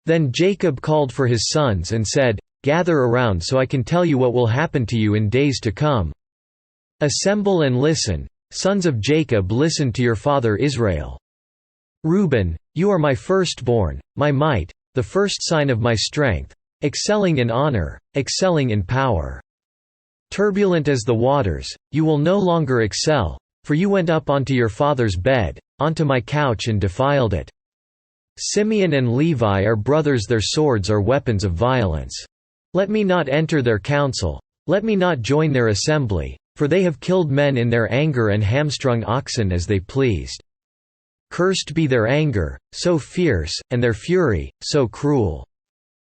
Then Jacob called for his sons and said, "Gather around so I can tell you what will happen to you in days to come. Assemble and listen, sons of Jacob, listen to your father Israel. Reuben, you are my firstborn, my might, the first sign of my strength, excelling in honor, excelling in power. Turbulent as the waters, you will no longer excel, for you went up onto your father's bed, onto my couch, and defiled it. Simeon and Levi are brothers, their swords are weapons of violence. Let me not enter their council, let me not join their assembly, for they have killed men in their anger and hamstrung oxen as they pleased. Cursed be their anger, so fierce, and their fury, so cruel.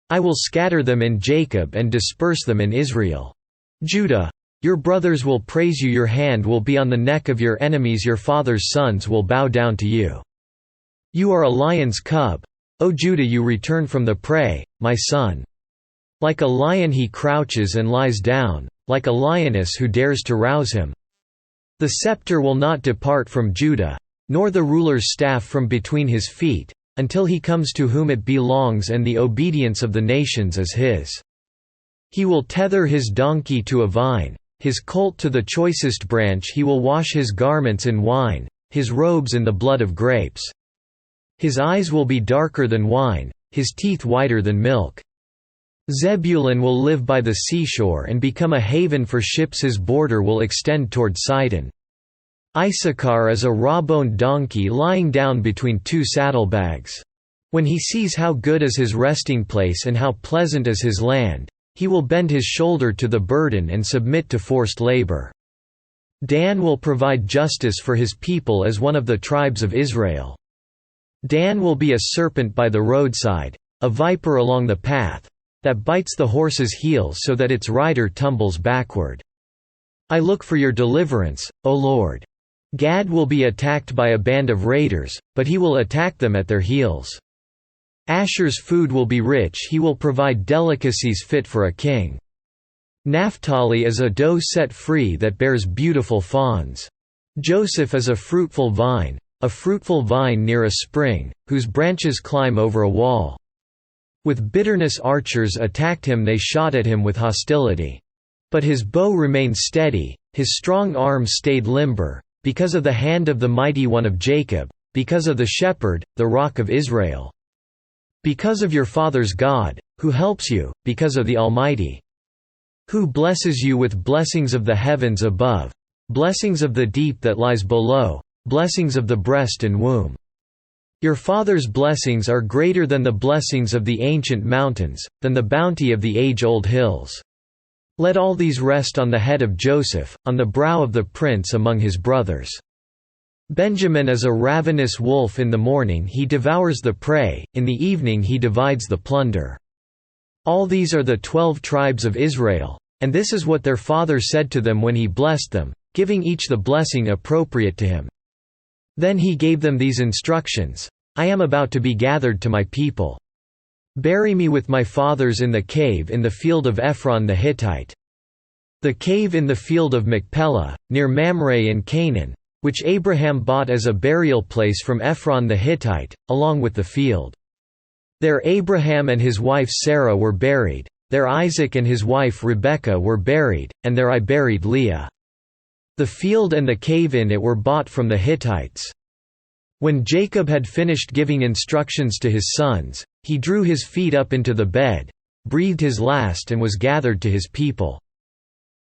I will scatter them in Jacob and disperse them in Israel. Judah, your brothers will praise you, your hand will be on the neck of your enemies, your father's sons will bow down to you. You are a lion's cub, O Judah, you return from the prey, my son. Like a lion he crouches and lies down, like a lioness who dares to rouse him. The scepter will not depart from Judah, nor the ruler's staff from between his feet, until he comes to whom it belongs, and the obedience of the nations is his. He will tether his donkey to a vine, his colt to the choicest branch. He will wash his garments in wine, his robes in the blood of grapes. His eyes will be darker than wine, his teeth whiter than milk. Zebulun will live by the seashore and become a haven for ships, his border will extend toward Sidon. Issachar is a raw-boned donkey lying down between two saddlebags. When he sees how good is his resting place and how pleasant is his land, he will bend his shoulder to the burden and submit to forced labor. Dan will provide justice for his people as one of the tribes of Israel. Dan will be a serpent by the roadside, a viper along the path, that bites the horse's heels so that its rider tumbles backward. I look for your deliverance, O Lord. Gad will be attacked by a band of raiders, but he will attack them at their heels. Asher's food will be rich, he will provide delicacies fit for a king. Naphtali is a doe set free that bears beautiful fawns. Joseph is a fruitful vine near a spring, whose branches climb over a wall. With bitterness archers attacked him, they shot at him with hostility. But his bow remained steady, his strong arm stayed limber, because of the hand of the mighty one of Jacob, because of the shepherd, the rock of Israel. Because of your father's God, who helps you, because of the Almighty. Who blesses you with blessings of the heavens above, blessings of the deep that lies below, blessings of the breast and womb. Your father's blessings are greater than the blessings of the ancient mountains, than the bounty of the age-old hills. Let all these rest on the head of Joseph, on the brow of the prince among his brothers. Benjamin is a ravenous wolf, in the morning he devours the prey, in the evening he divides the plunder. All these are the 12 tribes of Israel, and this is what their father said to them when he blessed them, giving each the blessing appropriate to him. Then he gave them these instructions: I am about to be gathered to my people. Bury me with my fathers in the cave in the field of Ephron the Hittite. The cave in the field of Machpelah, near Mamre in Canaan, which Abraham bought as a burial place from Ephron the Hittite, along with the field. There Abraham and his wife Sarah were buried, there Isaac and his wife Rebekah were buried, and there I buried Leah. The field and the cave in it were bought from the Hittites. When Jacob had finished giving instructions to his sons, he drew his feet up into the bed, breathed his last, and was gathered to his people.